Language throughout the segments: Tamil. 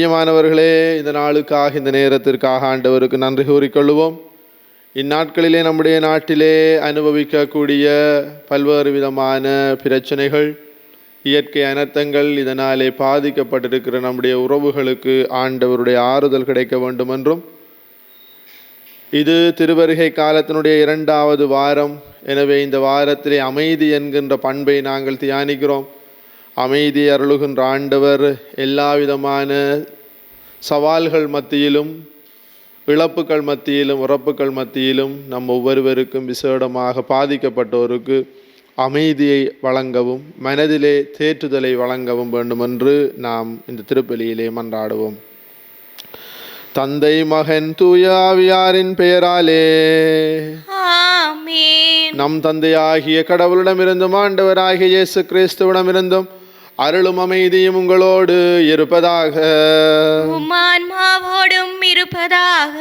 பிரியமானவர்களே, இந்த நாளுக்காக இந்த நேரத்திற்காக ஆண்டவருக்கு நன்றி கூறிக்கொள்வோம். இந்நாட்களிலே நம்முடைய நாட்டிலே அனுபவிக்கக்கூடிய பல்வேறு விதமான பிரச்சனைகள், இயற்கை அனர்த்தங்கள், இதனாலே பாதிக்கப்பட்டிருக்கிற நம்முடைய உறவுகளுக்கு ஆண்டவருடைய ஆறுதல் கிடைக்க வேண்டும் என்றும், இது திருவருகை காலத்தினுடைய 2வது வாரம். எனவே இந்த வாரத்திலே அமைதி என்கின்ற பண்பை நாங்கள் தியானிக்கிறோம். அமைதி அருளுகின்ற ஆண்டவர் எல்லா விதமான சவால்கள் மத்தியிலும், இழப்புகள் மத்தியிலும், உறப்புகள் மத்தியிலும் நம் ஒவ்வொருவருக்கும் விசேடமாக பாதிக்கப்பட்டோருக்கு அமைதியை வழங்கவும், மனதிலே தேற்றுதலை வழங்கவும் வேண்டும் என்று நாம் இந்த திருப்பலியிலே மன்றாடுவோம். தந்தை, மகன், தூய ஆவியாரின் பெயராலே ஆமென். நம் தந்தையாகிய கடவுளிடமிருந்தும் ஆண்டவராகிய இயேசு கிறிஸ்துவிடமிருந்தும் அருளும் அமைதியும் உங்களோடு இருப்பதாக. உம் ஆன்மாவோடும் இருப்பதாக.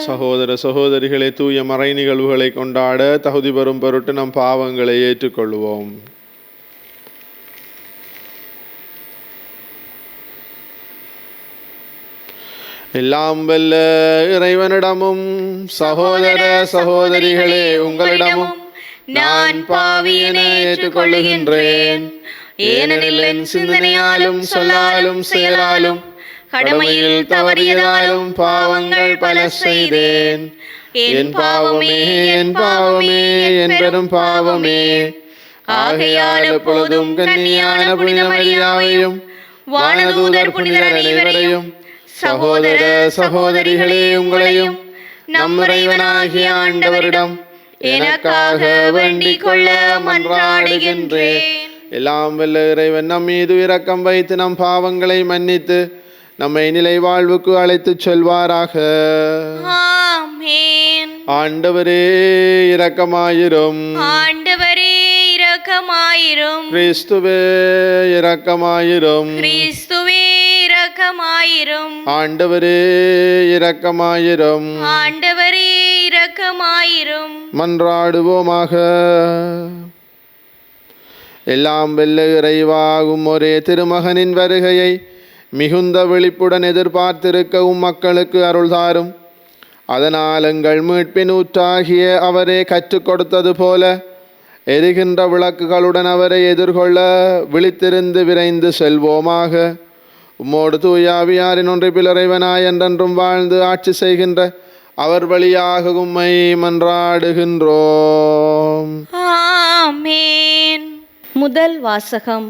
சகோதர சகோதரிகளை, தூய மறை நிகழ்வுகளை கொண்டாட தகுதி பெறும் பொருட்டு நம் பாவங்களை ஏற்றுக்கொள்வோம். எல்லாம் வல்ல இறைவனிடமும் சகோதர சகோதரிகளே உங்களிடமும் நான் பாவியனை ஏற்றுக்கொள்ளுகின்றேன். ஏனெனில் என் சிந்தனையாலும் சொல்லாலும் செயலாலும் கடமையில் தவறியதாலும் பாவங்கள் பல செய்தேன். என் பாவமே, என் பாவமே, என் பெரும் பாவமே. ஆகையால் எப்பொழுதும் கன்னியான புனித மரியாவையும் வானதூதர் புனிதர் அனைவரையும், சகோதர சகோதரிகளே உங்களையும் நம் இறைவனாகிய ஆண்டவரிடம் எனக்காக வேண்டிக் கொள்ள மன்றாடுகின்றேன். எல்லாம் வல்ல இறைவன் நம் மீது இரக்கம் வைத்து நம் பாவங்களை மன்னித்து நம்மை நிலை வாழ்வுக்கு அழைத்து செல்வாராக. ஆமென். ஆண்டவரே இரக்கமாயிரும். ஆண்டவரே இரக்கமாயிரும். கிறிஸ்துவே இரக்கமாயிரும். கிறிஸ்துவே இரக்கமாயிரும். ஆண்டவரே இரக்கமாயிரும். ஆண்டவரே இரக்கமாயிரும். மன்றாடுவோமாக. எல்லாம் வெல்ல இறைவாகும் ஒரே திருமகனின் வருகையை மிகுந்த விழிப்புடன் எதிர்பார்த்திருக்கவும் மக்களுக்கு அருள்தாரும். அதனால் எங்கள் மீட்பின் ஊற்றாகிய அவரே கற்றுக் கொடுத்தது போல எரிகின்ற விளக்குகளுடன் அவரை எதிர்கொள்ள விழித்திருந்து விரைந்து செல்வோமாக. உம்மோடு தூயாவியாரின் ஒன்றிப்பில் இறைவனாய் என்றென்றும் வாழ்ந்து ஆட்சி செய்கின்ற அவர் வழியாக உம்மை மன்றாடுகின்றோம். ஆமென். முதல் வாசகம்.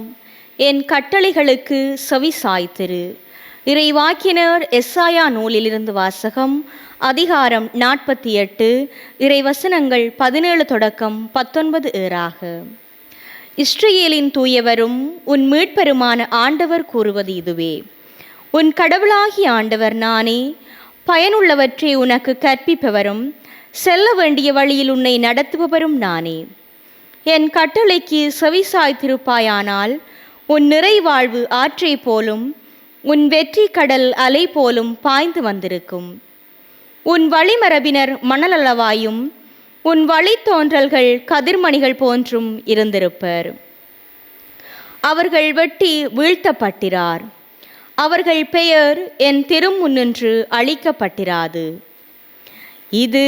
என் கட்டளைகளுக்கு செவி சாய்த்திரு. இறைவாக்கினர் எஸ்ஐயா நூலிலிருந்து வாசகம். அதிகாரம் 48, இறைவசனங்கள் 17 தொடக்கம் 19 ஏறாக. இஸ்ரவேலின் தூயவரும் உன் மீட்பெருமான ஆண்டவர் கூறுவது இதுவே: உன் கடவுளாகிய ஆண்டவர் நானே. பயனுள்ளவற்றை உனக்கு கற்பிப்பவரும் செல்ல வேண்டிய வழியில் உன்னை நடத்துபவரும் நானே. என் கட்டளைக்கு செவிசாய்த்திருப்பாயானால் உன் நிறைவாழ்வு ஆற்றை போலும் உன் வெற்றி கடல் அலை போலும் பாய்ந்து வந்திருக்கும். உன் வழிமரபினர் மணலளவாயும் உன் வழித்தோன்றல்கள் கதிர்மணிகள் போன்றும் இருந்திருப்பர். அவர்கள் வெட்டி வீழ்த்தப்பட்டிரார். அவர்கள் பெயர் என் திருமுன்னின்று அழிக்கப்பட்டிராது. இது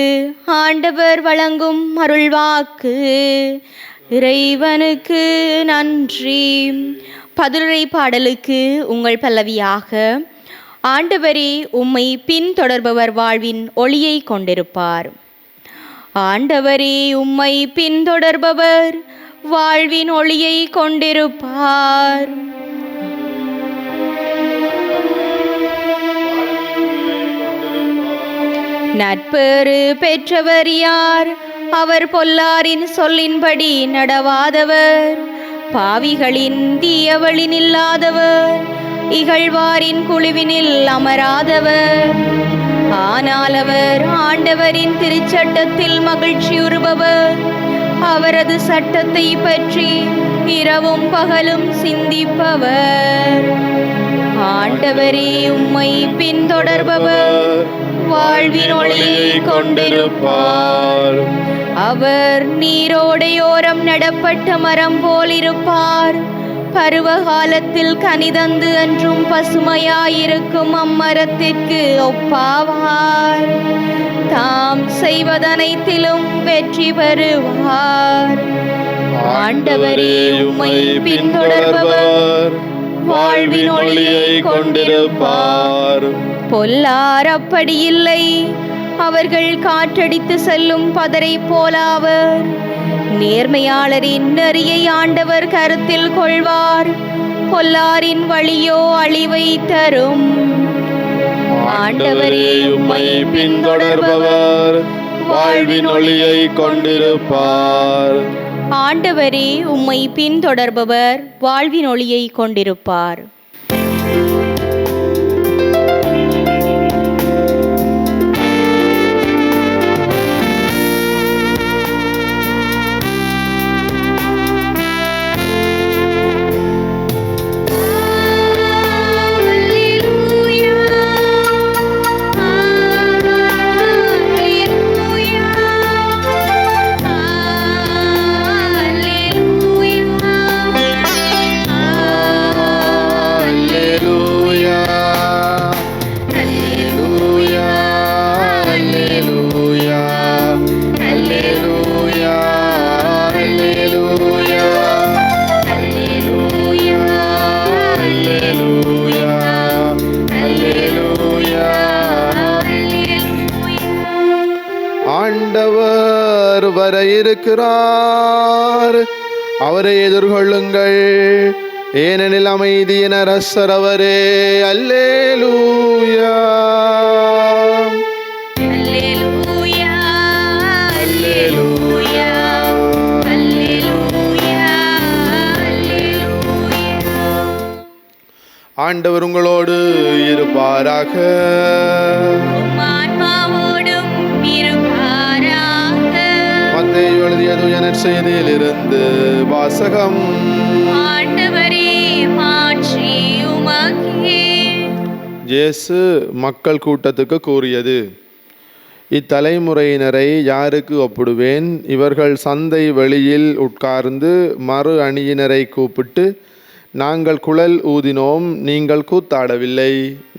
ஆண்டவர் வழங்கும் அருள்வாக்கு. இறைவனுக்கு நன்றி. பதிலுரை பாடலுக்கு உங்கள் பல்லவியாக: ஆண்டவரே, உம்மை பின்தொடர்பவர் வாழ்வின் ஒளியை கொண்டிருப்பார். ஆண்டவரே, உம்மை பின்தொடர்பவர் வாழ்வின் ஒளியை கொண்டிருப்பார். நட்பேறு பெற்றவர் யார்? அவர் பொல்லாரின் சொல்லின்படி நடவாதவர், பாவிகளின் தீயவழி நில்லாதவர், இகழ்வாரின் குழுவினில் அமராதவர். ஆனால் அவர் ஆண்டவரின் திருச்சட்டத்தில் மகிழ்ச்சியுறுபவர். அவரது சட்டத்தை பற்றி இரவும் பகலும் சிந்திப்பவர். ஆண்டவரே, உம்மை பின்தொடர்பவர் வாழ்வின் ஒளியை கொண்டிருப்பார். அவர் நீரோடையோரம் நடப்பட்ட மரம் போலிருப்பார். பருவகாலத்தில் கனிதந்து என்றும் பசுமையாயிருக்கும் அம்மரத்திற்கு ஒப்பாவார். தாம் செய்வதனைத்திலும் வெற்றி பெறுவார். ஆண்டவரே, உம்மை பின்தொடர்பவர் வாழ்வின் ஒளியை கொண்டிருப்பார். பொல்லார் அப்படியில்லை, அவர்கள் காற்றடித்து செல்லும் பதரை போலாவர். நேர்மையாளரின் நெறியை ஆண்டவர் கருத்தில் கொள்வார். பொல்லாரின் வழியோ அழிவை தரும். ஆண்டவரே, உம்மை பின்தொடர்பவர் வாழ்வின் ஒளியை கொண்டிருப்பார். ஆண்டவரே, உம்மை பின்தொடர்பவர் வாழ்வின் ஒளியை கொண்டிருப்பார். ஆண்டவர் வர இருக்கிறார், அவரை எதிர்கொள்ளுங்கள், ஏனெனில் அமைதியின் அரசர் அவரே. அல்லேலூயா. அல்லேலூயா, அல்லேலூயா, அல்லேலூயா, அல்லேலூயா. ஆண்டவர் உங்களோடு இருப்பாராக. ஆன்மாவோடும் இருப்பாராக. மத்தேயு எழுதிய தூய நற்செய்தியிலிருந்து வாசகம். ஆண்டவரே, மாட்சி உமக்கே. இயேசு மக்கள் கூட்டத்துக்கு கூறியது, இத்தலைமுறையினரை யாருக்கு ஒப்பிடுவேன்? இவர்கள் சந்தை வெளியில் உட்கார்ந்து மறு அணியினரை கூப்பிட்டு, நாங்கள் குழல் ஊதினோம், நீங்கள் கூத்தாடவில்லை,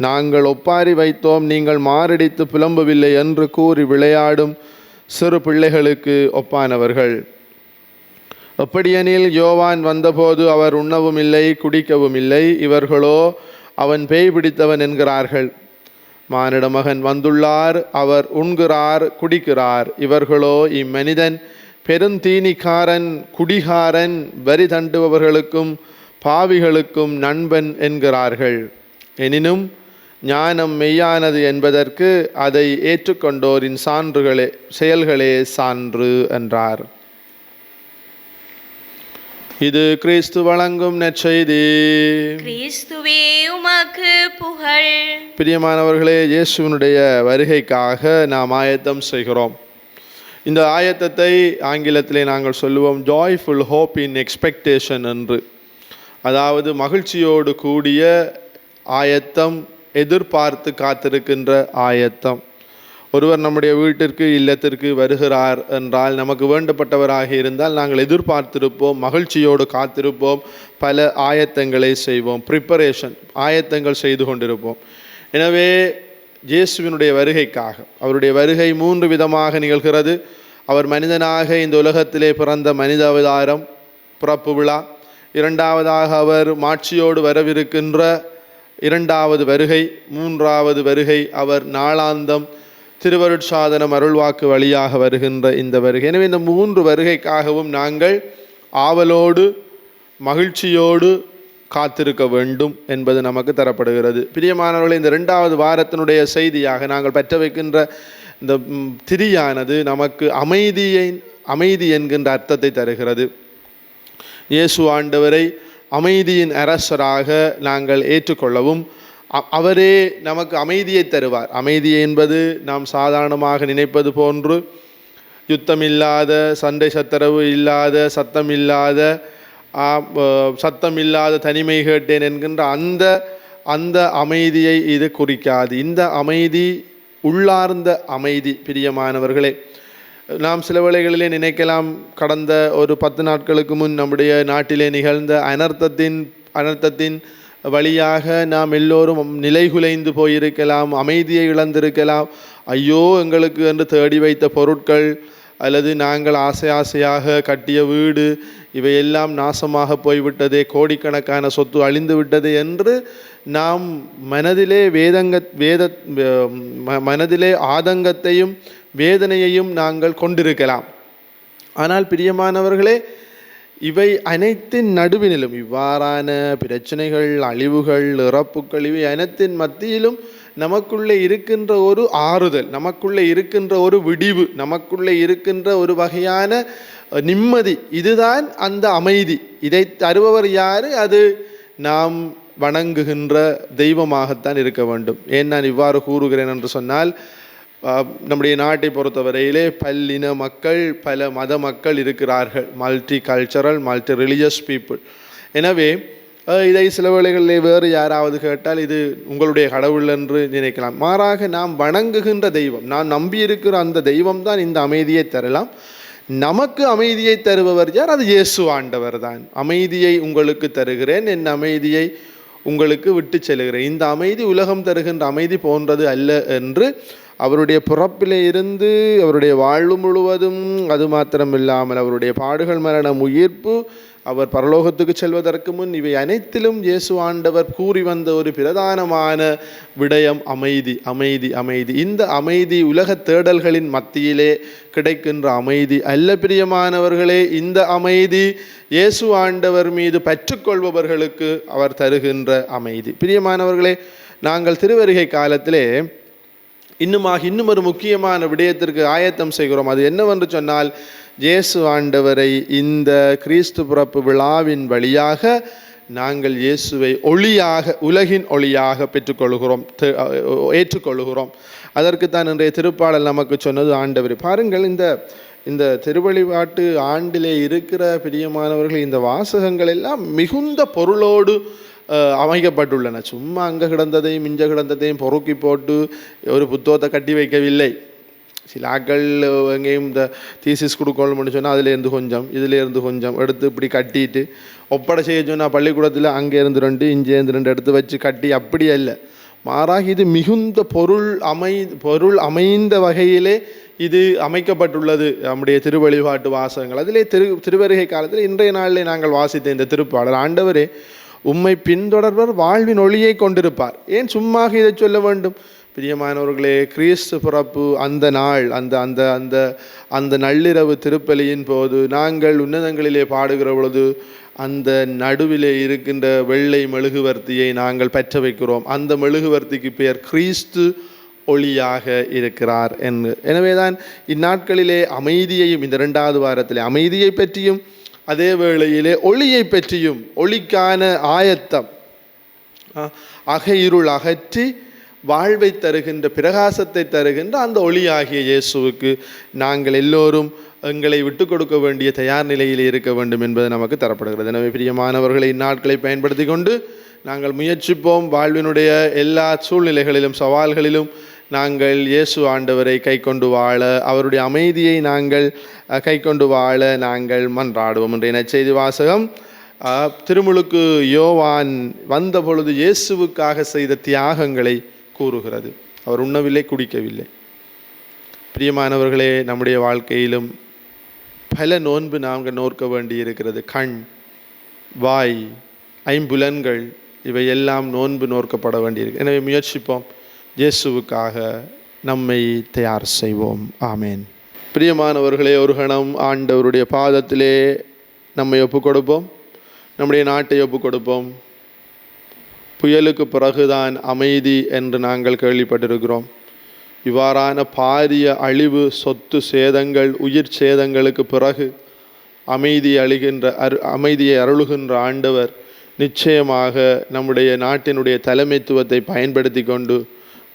நாங்கள் ஒப்பாரி வைத்தோம், நீங்கள் மாரடித்து புலம்பவில்லை என்று கூறி விளையாடும் சிறு பிள்ளைகளுக்கு ஒப்பானவர்கள். எப்படியெனில் யோவான் வந்தபோது அவர் உண்ணவும் இல்லை, குடிக்கவும் இல்லை, இவர்களோ அவன் பேய் பிடித்தவன் என்கிறார்கள். மானிட மகன் வந்துள்ளார், அவர் உண்கிறார், குடிக்கிறார், இவர்களோ இம்மனிதன் பெருந்தீனிக்காரன், குடிகாரன், வரி தண்டுபவர்களுக்கும் பாவிகளுக்கும் நண்பன் என்கிறார்கள். எனினும் ஞானம் மெய்யானது என்பதற்கு அதை ஏற்றுக்கொண்டோரின் சான்றுகளே செயல்களே சான்று என்றார். இது கிறிஸ்து வழங்கும் நற்செய்தி. கிறிஸ்துவே உமக்கு புகழ். பிரியமானவர்களே, இயேசுவினுடைய வருகைக்காக நாம் ஆயத்தம் செய்கிறோம். இந்த ஆயத்தத்தை ஆங்கிலத்திலே நாங்கள் சொல்லுவோம் ஜாய்ஃபுல் ஹோப் இன் எக்ஸ்பெக்டேஷன் என்று. அதாவது மகிழ்ச்சியோடு கூடிய ஆயத்தம், எதிர்பார்த்து காத்திருக்கின்ற ஆயத்தம். ஒருவர் நம்முடைய வீட்டிற்கு இல்லத்திற்கு வருகிறார் என்றால், நமக்கு வேண்டப்பட்டவராக இருந்தால் நாங்கள் எதிர்பார்த்திருப்போம், மகிழ்ச்சியோடு காத்திருப்போம், பல ஆயத்தங்களை செய்வோம், ப்ரிப்பரேஷன், ஆயத்தங்கள் செய்து கொண்டிருப்போம். எனவே இயேசுவினுடைய வருகைக்காக, அவருடைய வருகை 3 விதமாக நிகழ்கிறது. அவர் மனிதனாக இந்த உலகத்திலே பிறந்த மனித அவதாரம், பிறப்பு விழா. இரண்டாவதாக அவர் மாட்சியோடு வரவிருக்கின்ற 2வது வருகை. 3வது வருகை அவர் நாளாந்தம் திருவருட்சாதனம் அருள்வாக்கு வழியாக வருகின்ற இந்த வருகை. எனவே இந்த 3 வருகைக்காகவும் நாங்கள் ஆவலோடு மகிழ்ச்சியோடு காத்திருக்க வேண்டும் என்பது நமக்கு தரப்படுகிறது. பிரியமானவர்களே, இந்த 2வது வாரத்தினுடைய செய்தியாக நாங்கள் பெற்ற வைக்கின்ற இந்த திரியானது நமக்கு அமைதி என்கின்ற அர்த்தத்தை தருகிறது. இயேசு ஆண்டவரை அமைதியின் அரசராக நாங்கள் ஏற்றுக்கொள்ளவும், அவரே நமக்கு அமைதியை தருவார். அமைதி என்பது நாம் சாதாரணமாக நினைப்பது போன்று யுத்தமில்லாத, சண்டை சச்சரவு இல்லாத, சத்தமில்லாத தனிமை கேட்டேன் என்கின்ற அந்த அமைதியை இது குறிக்காது. இந்த அமைதி உள்ளார்ந்த அமைதி. பிரியமானவர்களே, நாம் சில வேளைகளிலே நினைக்கலாம், கடந்த ஒரு 10 நாட்களுக்கு முன் நம்முடைய நாட்டிலே நிகழ்ந்த அனர்த்தத்தின் வழியாக நாம் எல்லோரும் நிலைகுலைந்து போயிருக்கலாம், அமைதியை இழந்திருக்கலாம். ஐயோ, எங்களுக்கு என்று தேடி வைத்த பொருட்கள் அல்லது நாங்கள் ஆசையாக கட்டிய வீடு இவையெல்லாம் நாசமாக போய்விட்டதே, கோடிக்கணக்கான சொத்து அழிந்து விட்டது என்று நாம் மனதிலே ஆதங்கத்தையும் வேதனையையும் நாங்கள் கொண்டிருக்கலாம். ஆனால் பிரியமானவர்களே, இவை அனைத்தின் நடுவினிலும் இவ்வாறான பிரச்சனைகள், அழிவுகள், இறப்புகள் இவை அனைத்தின் மத்தியிலும் நமக்குள்ளே இருக்கின்ற ஒரு ஆறுதல், நமக்குள்ளே இருக்கின்ற ஒரு விடிவு, நமக்குள்ளே இருக்கின்ற ஒரு வகையான நிம்மதி, இதுதான் அந்த அமைதி. இதை தருபவர் யார்? அது நாம் வணங்குகின்ற தெய்வமாகத்தான் இருக்க வேண்டும். ஏன் நான் இவ்வாறு கூறுகிறேன் என்று சொன்னால், நம்முடைய நாட்டை பொறுத்தவரையிலே பல்லின மக்கள், பல மத மக்கள் இருக்கிறார்கள், multi cultural, multi religious people. எனவே இதை சில வேளைகளிலே வேறு யாராவது கேட்டால் இது உங்களுடைய கடவுள் என்று நினைக்கலாம். மாறாக நாம் வணங்குகின்ற தெய்வம், நான் நம்பியிருக்கிற அந்த தெய்வம் தான் இந்த அமைதியை தரலாம். நமக்கு அமைதியை தருபவர் யார்? அது இயேசு ஆண்டவர் தான். அமைதியை உங்களுக்கு தருகிறேன், என் அமைதியை உங்களுக்கு விட்டு செல்கிறேன். இந்த அமைதி உலகம் தருகின்ற அமைதி போன்றது அல்ல என்று அவருடைய பிறப்பிலே இருந்து அவருடைய வாழ்வு முழுவதும், அது மாத்திரமில்லாமல் அவருடைய பாடுகள், மரணம், உயிர்ப்பு, அவர் பரலோகத்துக்கு செல்வதற்கு முன் இவை அனைத்திலும் இயேசு ஆண்டவர் கூறி வந்த ஒரு பிரதானமான விடயம் அமைதி, அமைதி, அமைதி. இந்த அமைதி உலக தேடல்களின் மத்தியிலே கிடைக்கின்ற அமைதி அல்ல பிரியமானவர்களே. இந்த அமைதி இயேசு ஆண்டவர் மீது பற்றுக்கொள்பவர்களுக்கு அவர் தருகின்ற அமைதி. பிரியமானவர்களே, நாங்கள் திருவருகை காலத்திலே இன்னும் ஒரு முக்கியமான விடயத்திற்கு ஆயத்தம் செய்கிறோம். அது என்னவென்று சொன்னால், இயேசு ஆண்டவரை இந்த கிறிஸ்து பிறப்பு விழாவின் வழியாக நாங்கள் இயேசுவை ஒளியாக, உலகின் ஒளியாக பெற்றுக்கொள்கிறோம், ஏற்றுக்கொள்கிறோம். அதற்குத்தான் இன்றைய திருப்பாடல் நமக்கு சொன்னது ஆண்டவர். பாருங்கள், இந்த திருவழிபாட்டு ஆண்டிலே இருக்கிற பிரியமானவர்கள், இந்த வாசகங்கள் எல்லாம் மிகுந்த பொருளோடு அமைக்கப்பட்டுள்ளன. சும்மா அங்கே கிடந்ததையும் இஞ்ச கிடந்ததையும் பொறுக்கி போட்டு ஒரு புத்தகத்தை கட்டி வைக்கவில்லை. சில ஆக்கள் எங்கேயும் இந்த தீசிஸ் கொடுக்கணும்னு சொன்னால் அதிலேருந்து கொஞ்சம் இதிலேருந்து கொஞ்சம் எடுத்து இப்படி கட்டிட்டு ஒப்படை செய்ய சொன்னால் பள்ளிக்கூடத்தில் அங்கேருந்து 2 இங்கேருந்து 2 எடுத்து வச்சு கட்டி, அப்படி அல்ல. மாறாக இது மிகுந்த பொருள் அமைந்த வகையிலே இது அமைக்கப்பட்டுள்ளது நம்முடைய திருவழிபாட்டு வாசகங்கள். அதிலே திருவருகை காலத்தில் இன்றைய நாளிலே நாங்கள் வாசித்த இந்த திருப்பாடல், ஆண்டவரே உம்மை பின்தொடர்வர் வாழ்வின் ஒளியை கொண்டிருப்பார். ஏன் சும்மாக இதை சொல்ல வேண்டும்? பிரியமானவர்களே, கிறிஸ்து பிறப்பு அந்த நாள், அந்த அந்த அந்த அந்த நள்ளிரவு திருப்பலியின் போது நாங்கள் உன்னதங்களிலே பாடுகிற பொழுது அந்த நடுவிலே இருக்கின்ற வெள்ளை மெழுகுவர்த்தியை நாங்கள் பற்ற வைக்கிறோம். அந்த மெழுகுவர்த்திக்கு பெயர் கிறிஸ்து ஒளியாக இருக்கிறார் என்று. எனவேதான் இந்நாட்களிலே அமைதியையும், இந்த 2வது வாரத்திலே அமைதியை பற்றியும், அதே வேளையிலே ஒளியை பற்றியும், ஒளிக்கான ஆயத்தம், இருள் அகற்றி வாழ்வை தருகின்ற, பிரகாசத்தை தருகின்ற அந்த ஒளியாகிய இயேசுவுக்கு நாங்கள் எல்லோரும் எங்களை விட்டு கொடுக்க வேண்டிய தயார் நிலையில் இருக்க வேண்டும் என்பது நமக்கு தரப்படுகிறது. எனவே பிரியமானவர்களை இந்நாட்களை பயன்படுத்தி கொண்டு நாங்கள் முயற்சிப்போம். வாழ்வினுடைய எல்லா சூழ்நிலைகளிலும், சவால்களிலும் நாங்கள் இயேசு ஆண்டவரை கை கொண்டு வாழ, அவருடைய அமைதியை நாங்கள் கை கொண்டு வாழ நாங்கள் மன்றாடுவோம். இன்றைய நற்செய்தி வாசகம் திருமுழுக்கு யோவான் வந்த பொழுது இயேசுவுக்காக செய்த தியாகங்களை கூறுகிறது. அவர் உண்ணவில்லை, குடிக்கவில்லை. பிரியமானவர்களே, நம்முடைய வாழ்க்கையிலும் பல நோன்பு நாங்கள் நோக்க வேண்டி இருக்கிறது. கண், வாய், ஐம்புலன்கள் இவையெல்லாம் நோன்பு நோக்கப்பட வேண்டியிருக்கு. எனவே முயற்சிப்போம், இயேசுவுக்காக நம்மை தயார் செய்வோம். ஆமேன். பிரியமானவர்களே, ஒரு கணம் ஆண்டவருடைய பாதத்திலே நம்மை ஒப்புக் கொடுப்போம், நம்முடைய நாட்டை ஒப்புக் கொடுப்போம். புயலுக்கு பிறகுதான் அமைதி என்று நாங்கள் கேள்விப்பட்டிருக்கிறோம். இவ்வாறான பாரிய அழிவு, சொத்து சேதங்கள், உயிர் சேதங்களுக்கு பிறகு அமைதியை அருளுகின்ற ஆண்டவர் நிச்சயமாக நம்முடைய நாட்டினுடைய தலைமைத்துவத்தை பயன்படுத்தி கொண்டு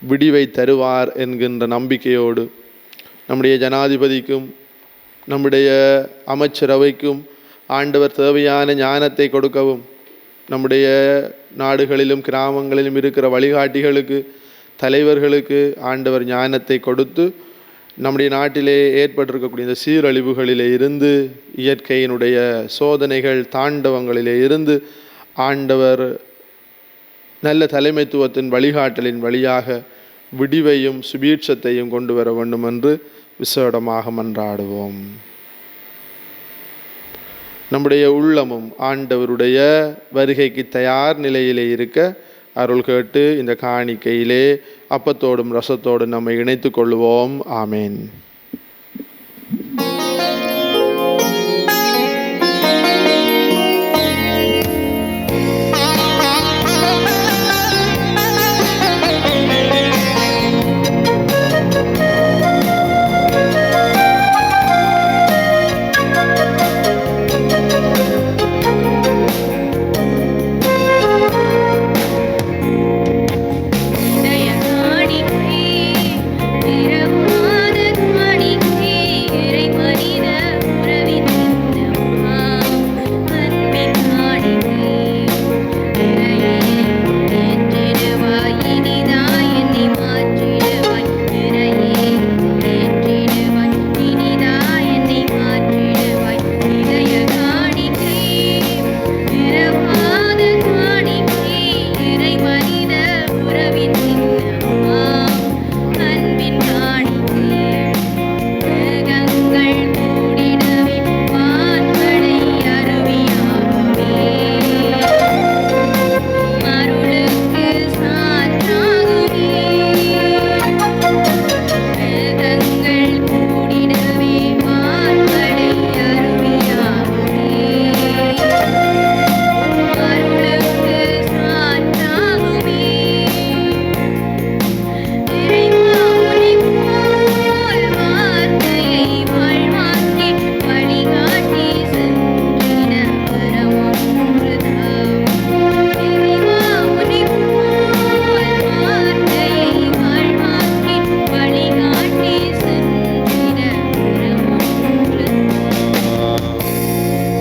விடிவை தருவார் என்கின்ற நம்பிக்கையோடு நம்முடைய ஜனாதிபதிக்கும் நம்முடைய அமைச்சரவைக்கும் ஆண்டவர் தேவையான ஞானத்தை கொடுக்கவும், நம்முடைய நாடுகளிலும் கிராமங்களிலும் இருக்கிற வழிகாட்டிகளுக்கு, தலைவர்களுக்கு ஆண்டவர் ஞானத்தை கொடுத்து நம்முடைய நாட்டிலே ஏற்பட்டிருக்கக்கூடிய இந்த சீரழிவுகளிலே இருந்து, இயற்கையினுடைய சோதனைகள் தாண்டவங்களிலே இருந்து ஆண்டவர் நல்ல தலைமைத்துவத்தின் வழிகாட்டலின் வழியாக விடிவையும் சுபீட்சத்தையும் கொண்டு வர வேண்டும் என்று விசேடமாக மன்றாடுவோம். நம்முடைய உள்ளமும் ஆண்டவருடைய வருகைக்கு தயார் நிலையிலே இருக்க அருள் கேட்டு இந்த காணிக்கையிலே அப்பத்தோடும் ரசத்தோடும் நம்மை இணைத்து கொள்வோம். ஆமேன்.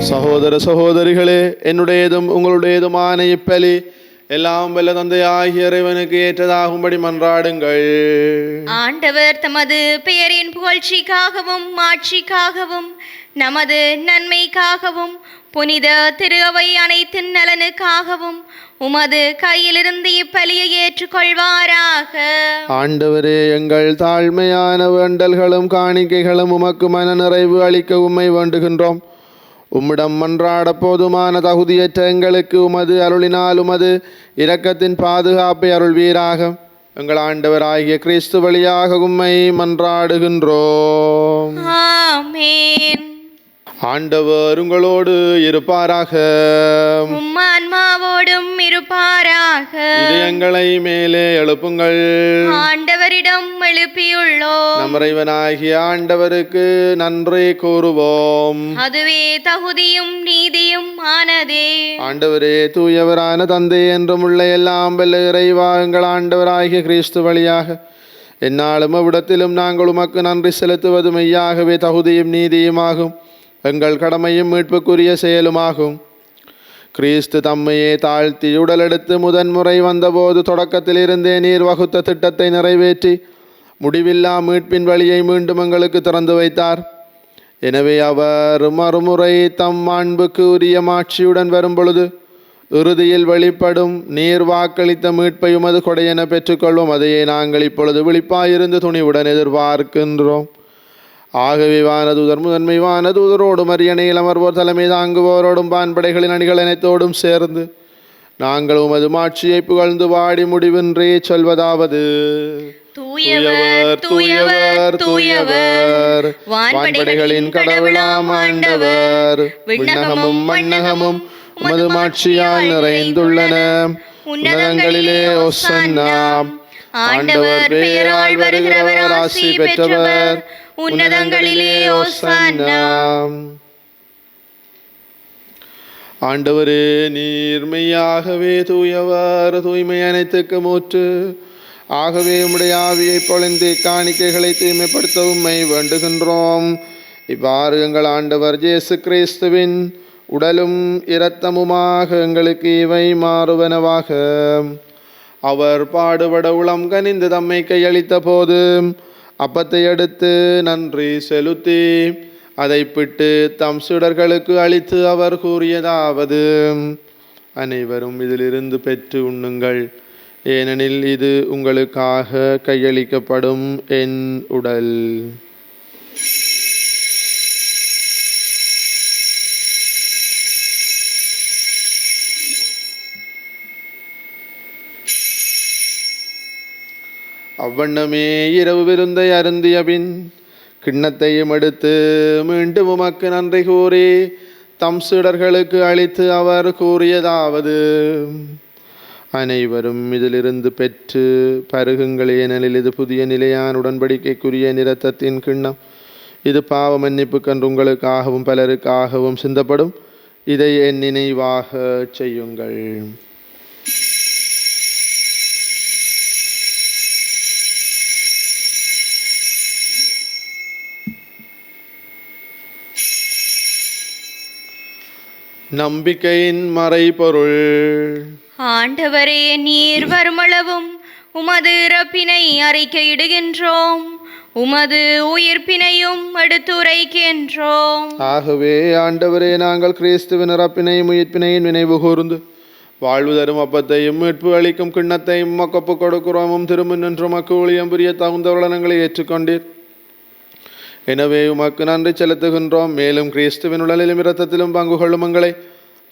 சகோதர சகோதரிகளே, என்னுடையதும் உங்களுடையதுமான இப்பலி எல்லாம் வல்ல தந்தையாகிய இறைவனுக்கு ஏற்றதாகும்படி மன்றாடுங்கள். ஆண்டவர் தமது பெயரின் புகழ்ச்சிக்காகவும் மாட்சிக்காகவும் நமது நன்மைக்காகவும் புனித திரு அவை அனைத்தின் நலனுக்காகவும் உமது கையிலிருந்து இப்பலியை ஏற்றுக்கொள்வாராக. ஆண்டவரே, எங்கள் தாழ்மையான வேண்டல்களும் காணிக்கைகளும் உமக்கு மன நிறைவு அளிக்க உம்மை வேண்டுகின்றோம். உம்மிடம் மன்றாட போதுமான தகுதியற்ற எங்களுக்கு உமது அருளினால் உமது இரக்கத்தின் பாதுகாப்பை அருள்வீராக. எங்கள் ஆண்டவராகிய கிறிஸ்து வழியாக உம்மை மன்றாடுகின்றோம். ஆமென். ஆண்டவர் உங்களோடு இருப்பாராக. உம் ஆன்மாவோடும் இருப்பாராக. இதயங்களை மேலே எழுப்புங்கள். ஆண்டவரிடம் எழுப்பியுள்ளோம். நம் இறைவனாகிய ஆண்டவருக்கு நன்றி கூறுவோம். அதுவே தகுதியும் நீதியும் ஆனதே. ஆண்டவரே, தூயவரான தந்தை என்றும் உள்ள எல்லாம் வல்ல இறைவா, எங்கள் ஆண்டவராகிய கிறிஸ்து வழியாக எந்நாளும் அவ்விடத்திலும் நாங்கள் உமக்கு நன்றி செலுத்துவது மெய்யாகவே தகுதியும் நீதியுமாகும், எங்கள் கடமையும் மீட்புக்குரிய செயலுமாகும். கிறிஸ்து தம்மையே தாழ்த்தி உடலெடுத்து முதன்முறை வந்தபோது தொடக்கத்திலிருந்தே நீர் வகுத்த திட்டத்தை நிறைவேற்றி முடிவில்லா மீட்பின் வழியை மீண்டும் எங்களுக்கு திறந்து வைத்தார். எனவே அவர் மறுமுறை தம் அன்புக்கு உரிய மாட்சியுடன் வரும்பொழுது இறுதியில் வெளிப்படும் நீர் வாக்களித்த மீட்பை உமது கொடையென பெற்றுக்கொள்வோம். அதையே நாங்கள் இப்பொழுது விழிப்பாயிருந்து துணிவுடன் எதிர்பார்க்கின்றோம். ஆகவே வானதூதர் முதன்மை வானதூதரோடும் அரியணையில் அமர்வோர் தலைமை தாங்குவோரோடும் பான்படைகளின் அணிகள் அனைத்தோடும் சேர்ந்து நாங்கள் உமது மாட்சியை புகழ்ந்து வாடி முடிவின்றே சொல்வதாவது: தூயவர் தூயவர் தூயவர், வான்படைகளின் கடவுளாம் ஆண்டவர். விண்ணகமும் மண்ணகமும் உமது மாட்சியால் நிறைந்துள்ளன. உன்னதங்களிலே ஓசன்னா. ஆண்டவர் பெயரால் வருகிறவர் ஆசி பெற்றவர். உன்னதங்களிலே ஓசன்னா. ஆண்டவரே, நீர் மெய்யாகவே தூயவர், தூய்மை அனைத்துக்கு மூற்று. ஆகவே உம்முடைய ஆவியை பொழிந்து காணிக்கைகளை தூய்மைப்படுத்த உம்மை வேண்டுகின்றோம். இவ்வாறு எங்கள் ஆண்டவர் இயேசு கிறிஸ்துவின் உடலும் இரத்தமுமாக எங்களுக்கு இவை மாறுவனவாக. அவர் பாடுபட உளம் கனிந்து தம்மை கையளித்த போது அப்பத்தை எடுத்து நன்றி செலுத்தி அதை பிட்டு தம் சீடர்களுக்கு அளித்து அவர் கூறியதாவது, அனைவரும் இதிலிருந்து பெற்று உண்ணுங்கள், ஏனெனில் இது உங்களுக்காக கையளிக்கப்படும் என் உடல். அவ்வண்ணமே இரவு விருந்தை அருந்திய பின் கிண்ணத்தையும் எடுத்து மீண்டும் உமக்கு நன்றி கூறி தம் சீடர்களுக்கு அளித்து அவர் கூறியதாவது, அனைவரும் இதிலிருந்து பெற்று பருகுங்கள், ஏனெனில் இது புதிய நிலையான உடன்படிக்கைக்குரிய இரத்தத்தின் கிண்ணம். இது பாவ மன்னிப்புக்கென்று உங்களுக்காகவும் பலருக்காகவும் சிந்தப்படும். இதை என் நினைவாக செய்யுங்கள். நம்பிக்கையின் மறைபொருள். ஆண்டவரே, நீர் வருமளவும் உமது இறப்பினை அறிக்கையிடுகின்றோம், உமது உயிர்ப்பினையும் எடுத்துரைக்கின்றோம். ஆகவே ஆண்டவரே, நாங்கள் கிறிஸ்துவின் இறப்பினையும் உயிர்ப்பினையும் நினைவு கூர்ந்து வாழ்வு தரும் அப்பத்தையும் மீட்பு அளிக்கும் கிண்ணத்தையும் மக்கப்பு கொடுக்கிறோமும் திரும்ப நின்று மக்கு ஊழியம் புரிய தகுந்தவளனங்களை ஏற்றுக்கொண்டீர். எனவே உமக்கு நன்றி செலுத்துகின்றோம். மேலும் கிறிஸ்துவின் உடலிலும் இரத்தத்திலும் பங்கு கொள்ளும் எங்களை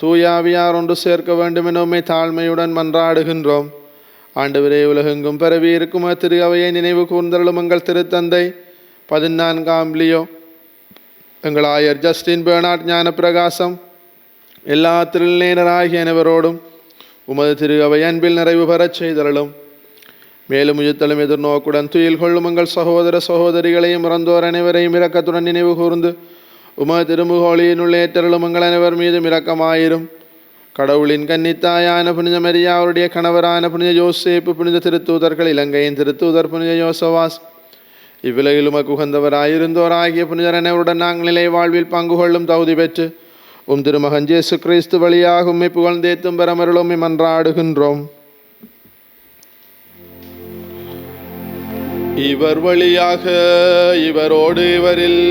தூயாவியார் ஒன்று சேர்க்க வேண்டும் என உம்மை தாழ்மையுடன் மன்றாடுகின்றோம். ஆண்டவரே, உலகெங்கும் பரவி இருக்கும் திரு அவையை நினைவு கூர்ந்தருளும் எங்கள் திருத்தந்தை 14ஆம் லியோ, எங்கள் ஆயர் ஜஸ்டின் பெர்னார்ட் ஞானப்பிரகாசம், எல்லா திருநேனராகிய அனைவரோடும் உமது திரு அவை அன்பில் நிறைவு பெறச் செய்தருளும். மேலும் உயிர்த்தலும் எதிர்நோக்குடன் துயில் கொள்ளும் எங்கள் சகோதர சகோதரிகளையும் இறந்தோர் அனைவரையும் இரக்கத்துடன் நினைவு கூர்ந்து உமது திருமுகோளியின் உள்ளேற்றலும் எங்கள் அனைவர் மீதும் இரக்கமாயிரும். கடவுளின் கன்னித்தாயான புனித மரியா, அவருடைய கணவரான புனித யோசேப்பு, புனித திருத்தூதர்கள், இலங்கையின் திருத்தூதர் புனித யோசவாஸ், இவ்விலையில் உமக்கு உகந்தவராயிருந்தோராகிய புனிதர் அனைவருடன் நாங்கள் நிலை வாழ்வில் பங்கு கொள்ளும் தகுதி பெற்று உம் திருமகன் இயேசு கிறிஸ்து வழியாக உம்மை புகழ்ந்தேத்தும் பெறமருளும் உம்மை மன்றாடுகின்றோம். இவர் வழியாக இவரோடு இவரில்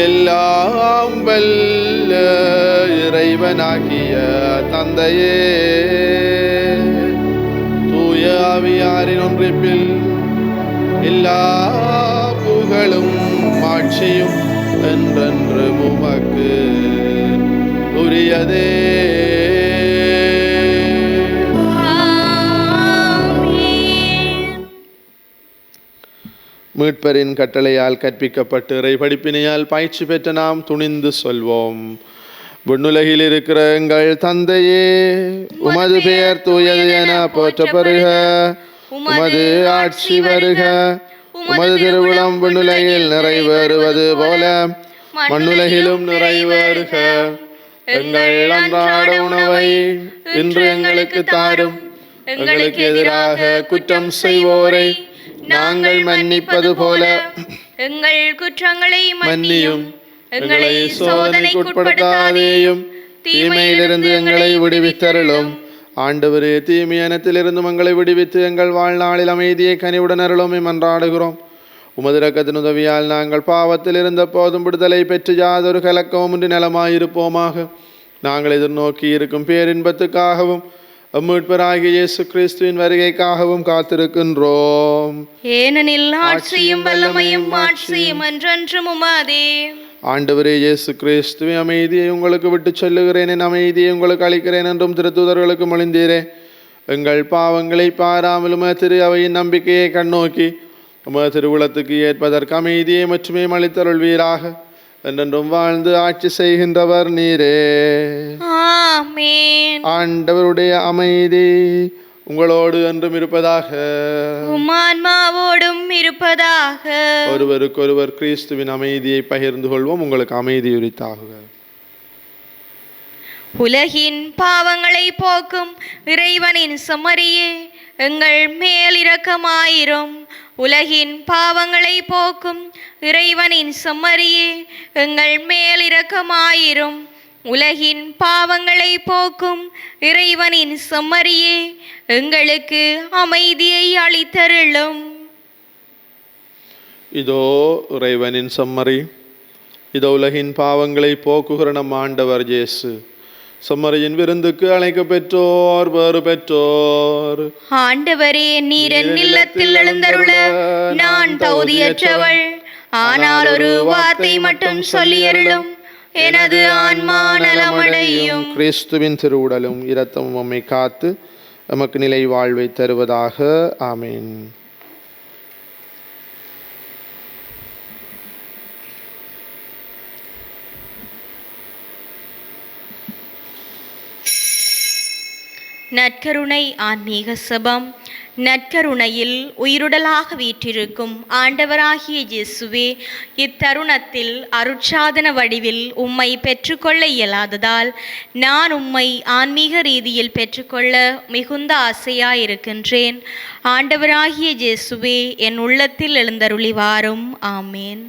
எல்லாம் வல்ல இறைவனாகிய தந்தையே, தூய ஆவியாரின் ஒன்றிப்பில் எல்லா புகழும் மாட்சியும் என்றென்று உமக்கு உரியதே. மீட்பரின் கட்டளையால் கற்பிக்கப்பட்டு இறை படிப்பினையால் பயிற்சி பெற்ற நாம் துணிந்து சொல்வோம். விண்ணுலகில் இருக்கிற எங்கள் தந்தையே, உமது பெயர் தூயது என போற்றப்பெறுக, உமது ஆட்சி வருக, உமது திருவிழம் விண்ணுலகில் நிறைவேறுவது போல மண்ணுலகிலும் நிறைவேறுக. எங்கள் அன்றாட உணவை இன்று எங்களுக்கு தாரும். எங்களுக்கு எதிராக குற்றம் செய்வோரை நாங்கள் மன்னிப்பது போல எங்கள் குற்றங்களை மன்னியும். எங்களை சோதனைக்கு உட்படுத்தாதேயும், தீமையிலிருந்து எங்களை விடுவித்தருளும். ஆண்டவரே, தீமையானத்திலிருந்து எங்களை விடுவித்து எங்கள் வாழ்நாளில் அமைதியை கனிவுடன் அருளும் மன்றாடுகிறோம். உமது இரக்கத்தின் உதவியால் நாங்கள் பாவத்தில் இருந்த போதும் விடுதலை பெற்று யாதொரு கலக்கமும் இன்றி நலமாயிருப்போமாக. நாங்கள் எதிர்நோக்கி இருக்கும் பேரின்பத்துக்காகவும் மீட்பராகிய இயேசு கிறிஸ்துவின் வருகைக்காகவும் காத்திருக்கின்றோம். ஏனெனில் ஆட்சியும் வல்லமையும் மாட்சியும் என்றென்றும் உமதே. ஆண்டவரே இயேசு கிறிஸ்துவே, அமைதியை உங்களுக்கு விட்டு சொல்லுகிறேன், என் அமைதியை உங்களுக்கு அளிக்கிறேன் என்றும் திருத்தூதர்களுக்கு மொழிந்தீரே. எங்கள் பாவங்களை பாராமலும் திரு அவையின் நம்பிக்கையை கண்ணோக்கி உமது திருவுளத்துக்கு ஏற்பதற்கு அமைதியை மட்டுமே அளித்தருள்வீராக. என்றென்றும் வாழ்ந்து ஆட்சி செய்கின்றவர் நீரே. ஆமென். ஆண்டவருடைய அமைதி உங்களோடு என்றும் இருப்பதாக, உம் ஆன்மாவோடும் இருப்பதாக. ஒருவருக்கொருவர் கிறிஸ்துவின் அமைதியை பகிர்ந்து கொள்வோம். உங்களுக்கு அமைதி உரித்தாகுக. உலகின் பாவங்களை போக்கும் இறைவனின் செம்மறியே, எங்கள் மேல் இரக்கமாயிரும். உலகின் பாவங்களை போக்கும் இறைவனின் செம்மறியே, எங்கள் மேல் இரக்கமாயிரும். உலகின் பாவங்களை போக்கும் இறைவனின் செம்மறியே, எங்களுக்கு அமைதியை அளித்தருளும். இதோ இறைவனின் செம்மறி, இதோ உலகின் பாவங்களை போக்குகிற நம் ஆண்டவர் இயேசு. செம்மறியின் விருந்துக்கு அழைக்க பெற்றோர் வேறு பெற்றோர். ஆண்டவரே, நீர் என் இல்லத்தில் எழுந்தருள நான் தகுதியற்றவள். ஆனால் ஒரு வார்த்தை மட்டும் சொல்லியருளும், எனது ஆன்மா நலமடையும். கிறிஸ்துவின் திருவுடலும் இரத்தமும் நம்மை காத்து நமக்கு நிலை வாழ்வை தருவதாக. ஆமேன். நற்கருணை ஆன்மீக செபம். நற்கருணையில் உயிருடலாக வீற்றிருக்கும் ஆண்டவராகிய இயேசுவே, இத்தருணத்தில் அருட்சாதன வடிவில் உம்மை பெற்றுக்கொள்ள இயலாததால் நான் உம்மை ஆன்மீக ரீதியில் பெற்றுக்கொள்ள மிகுந்த ஆசையாயிருக்கின்றேன். ஆண்டவராகிய இயேசுவே, என் உள்ளத்தில் எழுந்தருளி வாரும். ஆமேன்.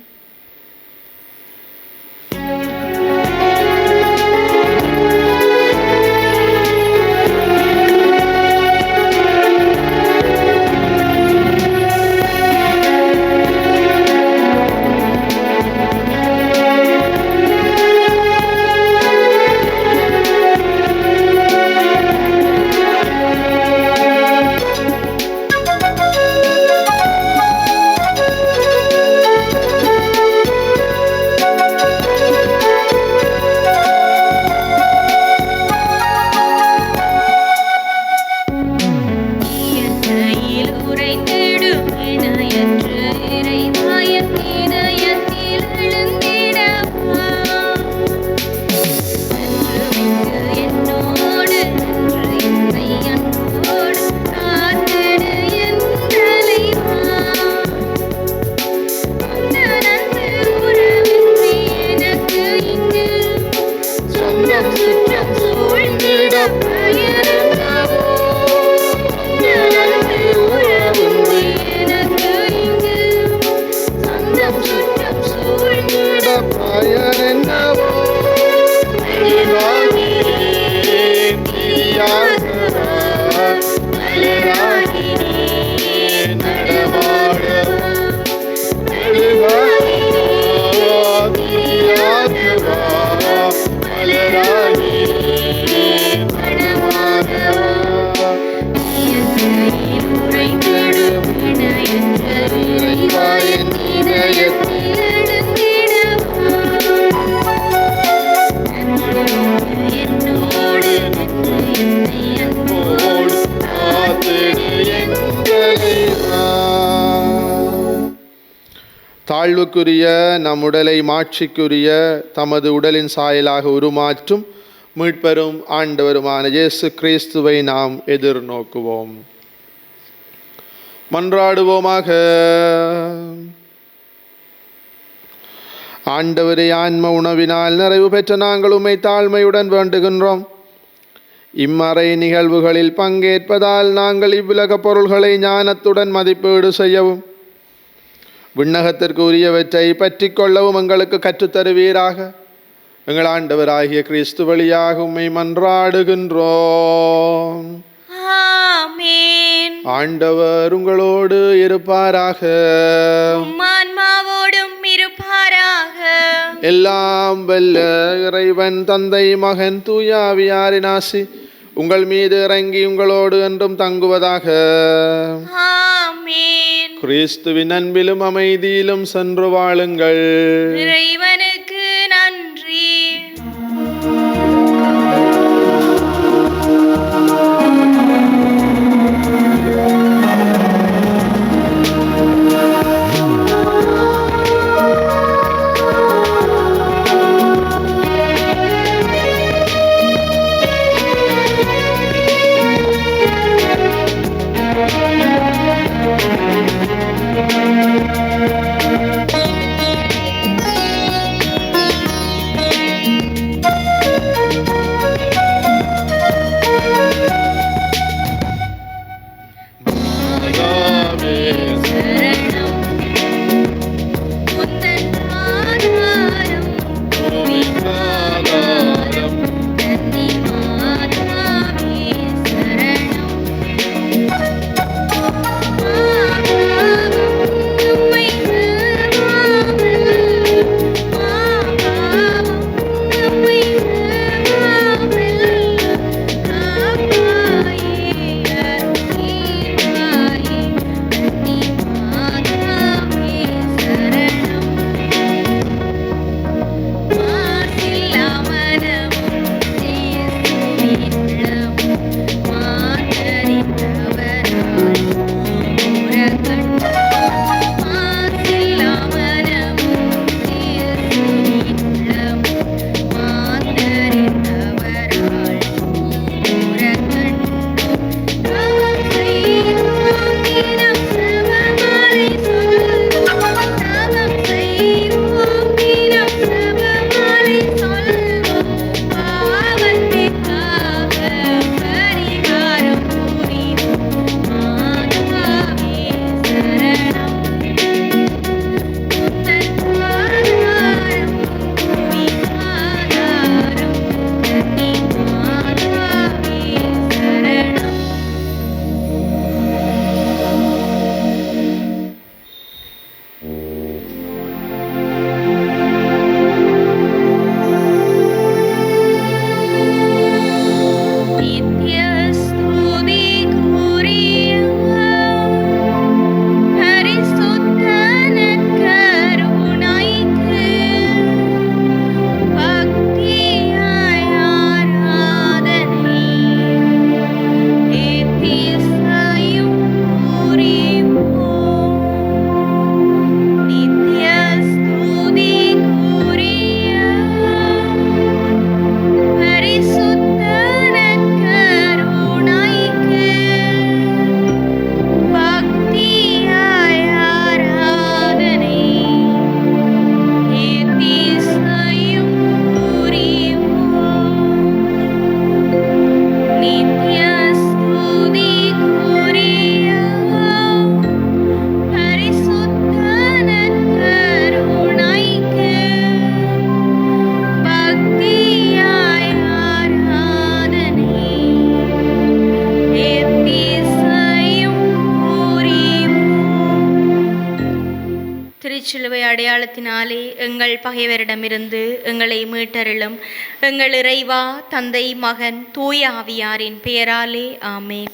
தாழ்வுக்குரிய நம் உடலை மாட்சிக்குரிய தமது உடலின் சாயலாக உருமாற்றும் மீட்பெரும் ஆண்டவருமான இயேசு கிறிஸ்துவை நாம் எதிர்நோக்குவோம். மன்றாடுவோமாக. ஆண்டவரே, ஆன்ம உணவினால் நிறைவு பெற்ற நாங்கள் உம்மை தாழ்மையுடன் வேண்டுகின்றோம். இம்மறை நிகழ்வுகளில் பங்கேற்பதால் நாங்கள் இவ்வுலக பொருள்களை ஞானத்துடன் மதிப்பீடு செய்யவும், விண்ணகத்திற்கு உரியவற்றை பற்றி கொள்ளவும் எங்களுக்கு கற்றுத்தருவீராக. எங்கள் ஆண்டவராகிய கிறிஸ்து வழியாக உம்மை மன்றாடுகின்றோம். ஆமென். ஆண்டவர் உங்களோடு இருப்பாராக. ஆன்மாவோடும் இருப்பாராக. எல்லாம் வல்ல இறைவன் தந்தை, மகன், தூய ஆவியாரின் ஆசி உங்கள் மீது இறங்கி உங்களோடு என்றும் தங்குவதாக. ஆமென். கிறிஸ்துவின் அன்பிலும் அமைதியிலும் சென்று வாழுங்கள். இறைவனுக்கு நன்றி. பலத்தினாலே எங்கள் பகைவரிடமிருந்து எங்களை மீட்டருளும். எங்கள் இறைவா, தந்தை, மகன், தூய ஆவியாரின் பெயராலே ஆமென்.